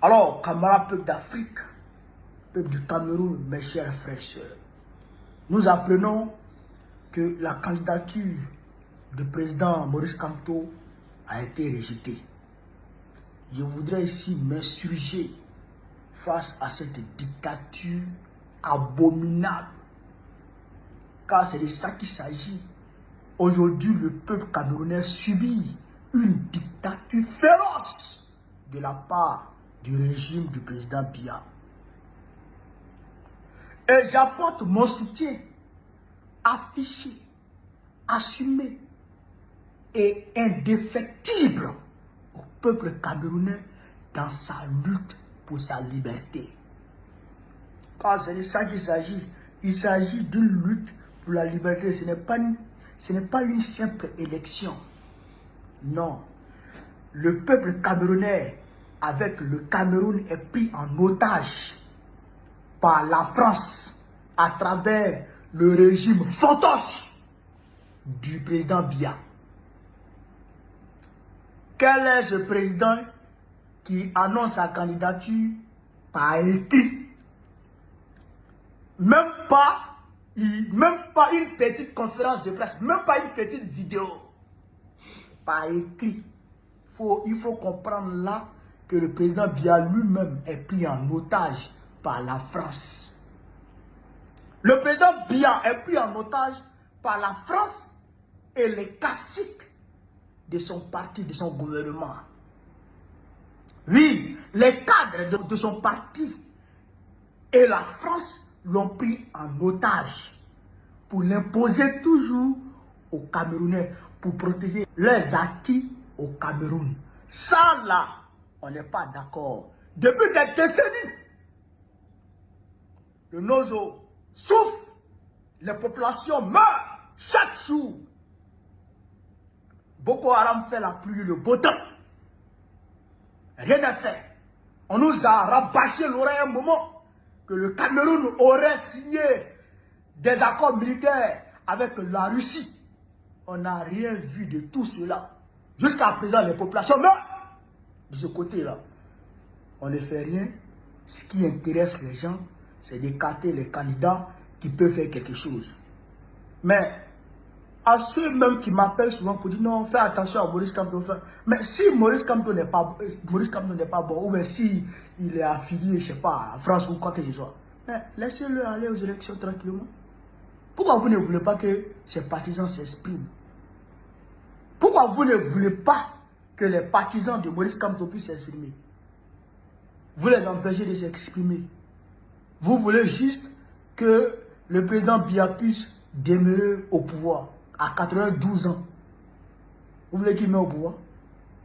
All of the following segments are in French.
Alors, camarades peuple d'Afrique, peuple du Cameroun, mes chers frères et sœurs, nous apprenons que la candidature du président Maurice Kamto a été rejetée. Je voudrais ici m'insurger face à cette dictature abominable. Car c'est de ça qu'il s'agit. Aujourd'hui, le peuple camerounais subit une dictature féroce de la part du régime du président Biya. Et j'apporte mon soutien affiché, assumé et indéfectible au peuple camerounais dans sa lutte pour sa liberté. Car c'est de ça qu'il s'agit. Il s'agit d'une lutte pour la liberté. Ce n'est pas une simple élection. Non. Le peuple camerounais, avec le Cameroun, est pris en otage par la France à travers le régime fantoche du président Biya. Quel est ce président qui annonce sa candidature par écrit? Même pas une petite conférence de presse, même pas une petite vidéo. Par écrit. Il faut comprendre là que le président Biya lui-même est pris en otage par la France. Le président Biya est pris en otage par la France et les caciques de son parti, de son gouvernement. Oui, les cadres de son parti et la France l'ont pris en otage pour l'imposer toujours aux Camerounais, pour protéger leurs acquis au Cameroun. Ça là, on n'est pas d'accord. Depuis des décennies, le Nozo souffre, les populations meurent chaque jour. Boko Haram fait la pluie, le beau temps. Rien n'est fait. On nous a rabâché l'oreille un moment que le Cameroun aurait signé des accords militaires avec la Russie. On n'a rien vu de tout cela. Jusqu'à présent, les populations meurent. De ce côté-là, on ne fait rien. Ce qui intéresse les gens, c'est d'écarter les candidats qui peuvent faire quelque chose. Mais à ceux même qui m'appellent souvent pour dire non, fais attention à Maurice Kamto. Mais si Maurice Kamto n'est pas bon, ou bien si il est affilié, je ne sais pas, à France ou quoi que ce soit, mais laissez-le aller aux élections tranquillement. Pourquoi vous ne voulez pas que ses partisans s'expriment? Pourquoi vous ne voulez pas que les partisans de Maurice Kamto puissent s'exprimer? Vous les empêchez de s'exprimer. Vous voulez juste que le président Biya puisse demeurer au pouvoir à 92 ans. Vous voulez qu'il mette au pouvoir?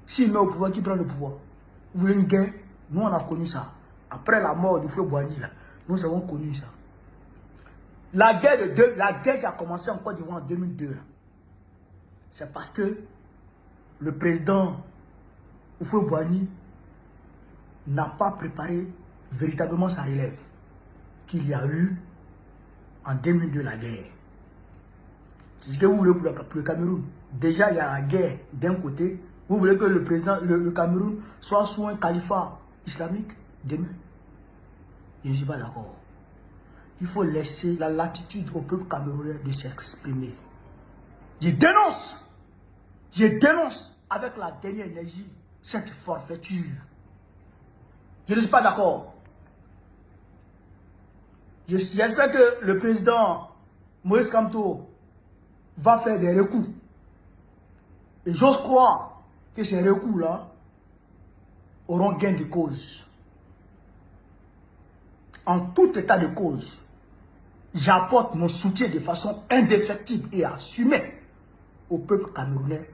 S'il met au pouvoir, qui prend le pouvoir? Vous voulez une guerre? Nous, on a connu ça. Après la mort de Flo Boigny, nous avons connu ça. La guerre qui a commencé en Côte d'Ivoire en 2002, c'est parce que le président Flo Boigny n'a pas préparé véritablement sa relève. Qu'il y a eu en 2002 la guerre. C'est ce que vous voulez pour le Cameroun. Déjà, il y a la guerre d'un côté. Vous voulez que le président, le Cameroun soit sous un califat islamique demain? Je ne suis pas d'accord. Il faut laisser la latitude au peuple camerounais de s'exprimer. Je dénonce avec la dernière énergie cette forfaiture. Je ne suis pas d'accord. J'espère que le président Maurice Kamto va faire des recours. Et j'ose croire que ces recours-là auront gain de cause. En tout état de cause, j'apporte mon soutien de façon indéfectible et assumée au peuple camerounais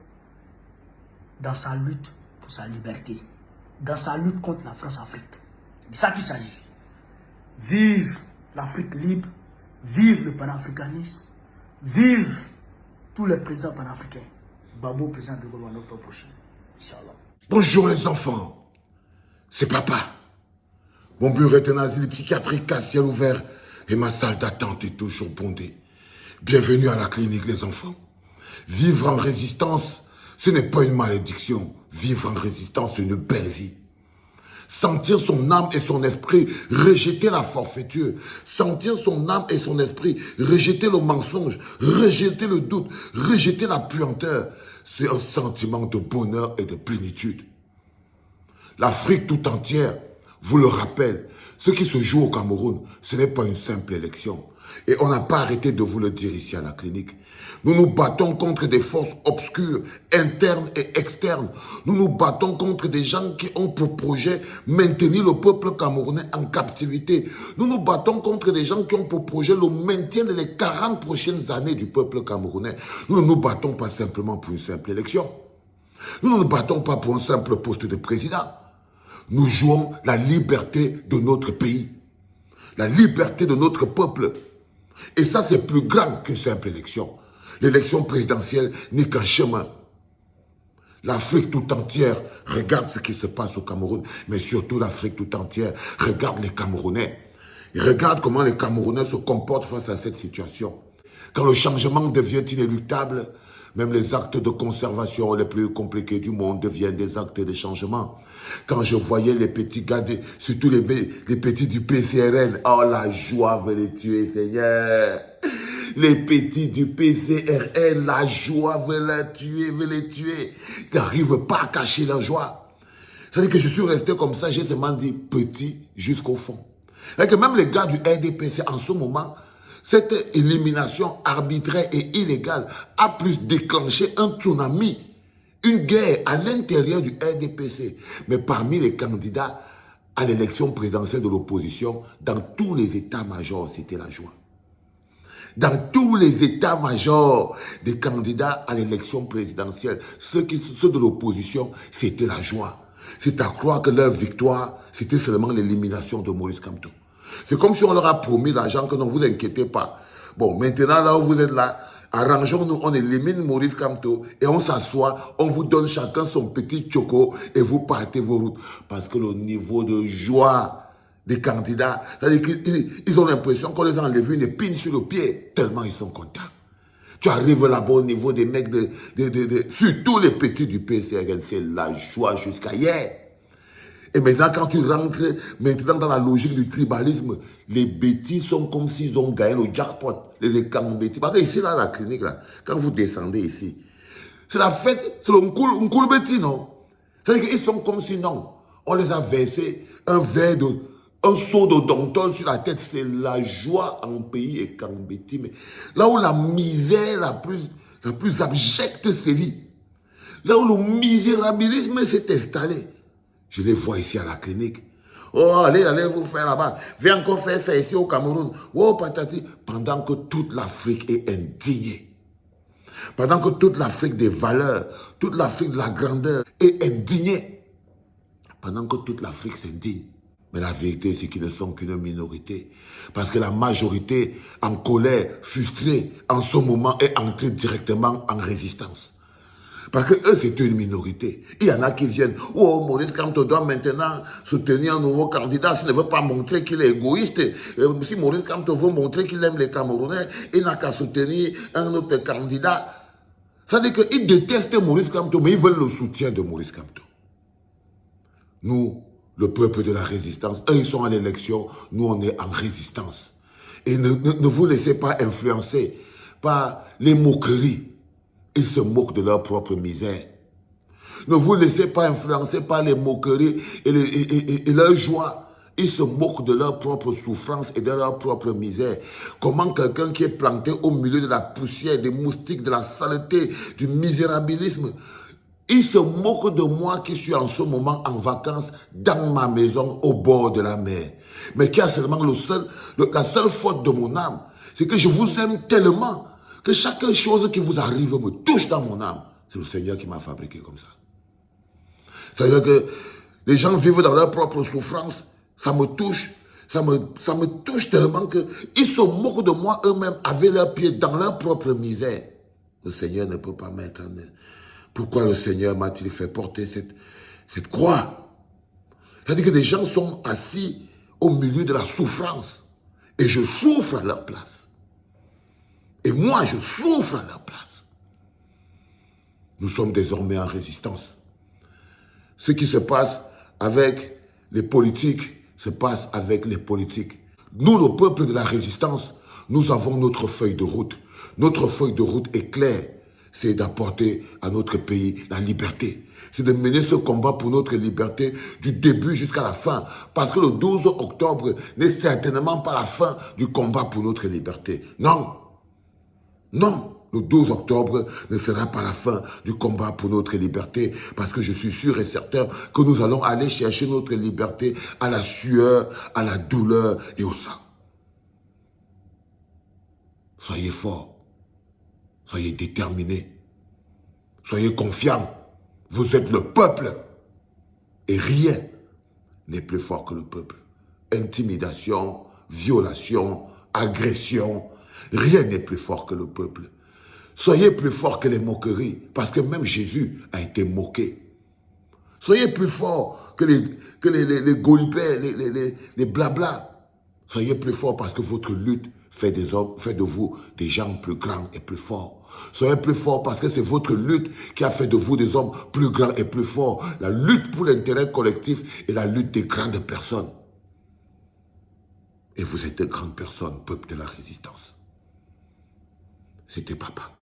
dans sa lutte pour sa liberté, dans sa lutte contre la France-Afrique. C'est de ça qu'il s'agit. Vive l'Afrique libre, vive le panafricanisme, vive tous les présidents panafricains. Babo, président de Gaulle, en octobre prochain. Inch'Allah. Bonjour les enfants, c'est papa. Mon bureau est un asile psychiatrique à ciel ouvert et ma salle d'attente est toujours bondée. Bienvenue à la clinique les enfants. Vivre en résistance, ce n'est pas une malédiction. Vivre en résistance, c'est une belle vie. sentir son âme et son esprit rejeter la forfaiture, sentir son âme et son esprit rejeter le mensonge, rejeter le doute, rejeter la puanteur, c'est un sentiment de bonheur et de plénitude. L'Afrique tout entière vous le rappelle, ce qui se joue au Cameroun, ce n'est pas une simple élection. Et on n'a pas arrêté de vous le dire ici à la clinique. Nous nous battons contre des forces obscures, internes et externes. Nous nous battons contre des gens qui ont pour projet maintenir le peuple camerounais en captivité. Nous nous battons contre des gens qui ont pour projet le maintien des 40 prochaines années du peuple camerounais. Nous ne nous battons pas simplement pour une simple élection. Nous ne nous battons pas pour un simple poste de président. Nous jouons la liberté de notre pays, la liberté de notre peuple. Et ça, c'est plus grand qu'une simple élection. L'élection présidentielle n'est qu'un chemin. L'Afrique tout entière regarde ce qui se passe au Cameroun, mais surtout l'Afrique tout entière regarde les Camerounais. Ils regardent comment les Camerounais se comportent face à cette situation. Quand le changement devient inéluctable, même les actes de conservation les plus compliqués du monde deviennent des actes de changement. Quand je voyais les petits gars, surtout les petits du PCRN, oh la joie veut les tuer, Seigneur. Les petits du PCRN, la joie veut les tuer. Ils n'arrivent pas à cacher leur joie. C'est-à-dire que je suis resté comme ça, j'ai seulement dit petit jusqu'au fond. C'est-à-dire que même les gars du RDPC, en ce moment, cette élimination arbitraire et illégale a plus déclenché un tsunami, une guerre à l'intérieur du RDPC. Mais parmi les candidats à l'élection présidentielle de l'opposition, dans tous les états-majors, c'était la joie. Dans tous les états-majors des candidats à l'élection présidentielle, ceux de l'opposition, c'était la joie. C'est à croire que leur victoire, c'était seulement l'élimination de Maurice Kamto. C'est comme si on leur a promis l'argent, que non, vous inquiétez pas. Bon, maintenant, là où vous êtes là, arrangeons-nous, on élimine Maurice Kamto et on s'assoit, on vous donne chacun son petit choco et vous partez vos routes. Parce que le niveau de joie des candidats, c'est-à-dire qu'ils ont l'impression qu'on les a enlevés une épine sur le pied, tellement ils sont contents. Tu arrives là-bas au niveau des mecs, surtout les petits du PCRL, c'est la joie jusqu'à hier. Et maintenant, quand tu rentres maintenant dans la logique du tribalisme, les bêtis sont comme s'ils ont gagné le jackpot. Les bêtis. Parce que ici, là, la clinique, là, quand vous descendez ici, c'est la fête, c'est un cool bêtis, non? C'est-à-dire qu'ils sont comme si, non, on les a versé un seau de dontol sur la tête. C'est la joie en pays et qu'en bêtis. Mais là où la misère la plus abjecte sévit, là où le misérabilisme s'est installé, je les vois ici à la clinique. Oh, allez vous faire là-bas. Viens encore faire ça ici au Cameroun. Oh, patati. Pendant que toute l'Afrique est indignée. Pendant que toute l'Afrique des valeurs, toute l'Afrique de la grandeur est indignée. Pendant que toute l'Afrique s'indigne. Mais la vérité, c'est qu'ils ne sont qu'une minorité. Parce que la majorité, en colère, frustrée, en ce moment, est entrée directement en résistance. Parce que eux, c'est une minorité. Il y en a qui viennent. Oh, Maurice Kamto doit maintenant soutenir un nouveau candidat s'il ne veut pas montrer qu'il est égoïste. Si Maurice Kamto veut montrer qu'il aime les Camerounais, il n'a qu'à soutenir un autre candidat. Ça veut dire qu'ils détestent Maurice Kamto, mais ils veulent le soutien de Maurice Kamto. Nous, le peuple de la résistance, eux, ils sont à l'élection, nous, on est en résistance. Et ne vous laissez pas influencer par les moqueries. Ils se moquent de leur propre misère. Ne vous laissez pas influencer par les moqueries et leur joie. Ils se moquent de leur propre souffrance et de leur propre misère. Comment quelqu'un qui est planté au milieu de la poussière, des moustiques, de la saleté, du misérabilisme, il se moque de moi qui suis en ce moment en vacances dans ma maison au bord de la mer. Mais qui a seulement la seule faute de mon âme, c'est que je vous aime tellement que chaque chose qui vous arrive me touche dans mon âme. C'est le Seigneur qui m'a fabriqué comme ça. C'est-à-dire que les gens vivent dans leur propre souffrance, ça me touche. Ça me touche tellement qu'ils se moquent de moi eux-mêmes avec leurs pieds dans leur propre misère. Le Seigneur ne peut pas mettre en eux. Pourquoi le Seigneur m'a-t-il fait porter cette croix? C'est-à-dire que des gens sont assis au milieu de la souffrance. Et je souffre à leur place. Et moi, je souffre à leur place. Nous sommes désormais en résistance. Ce qui se passe avec Les politiques se passent avec les politiques. Nous, le peuple de la résistance, nous avons notre feuille de route. Notre feuille de route est claire. C'est d'apporter à notre pays la liberté. C'est de mener ce combat pour notre liberté du début jusqu'à la fin. Parce que le 12 octobre n'est certainement pas la fin du combat pour notre liberté. Non. Non. Le 12 octobre ne sera pas la fin du combat pour notre liberté, parce que je suis sûr et certain que nous allons aller chercher notre liberté à la sueur, à la douleur et au sang. Soyez forts, soyez déterminés, soyez confiants. Vous êtes le peuple et rien n'est plus fort que le peuple. Intimidation, violation, agression, rien n'est plus fort que le peuple. Soyez plus forts que les moqueries, parce que même Jésus a été moqué. Soyez plus forts que les gaulipets, les blabla. Soyez plus forts parce que votre lutte fait de vous des gens plus grands et plus forts. Soyez plus forts parce que c'est votre lutte qui a fait de vous des hommes plus grands et plus forts. La lutte pour l'intérêt collectif est la lutte des grandes personnes. Et vous êtes de grandes personnes, peuple de la résistance. C'était papa.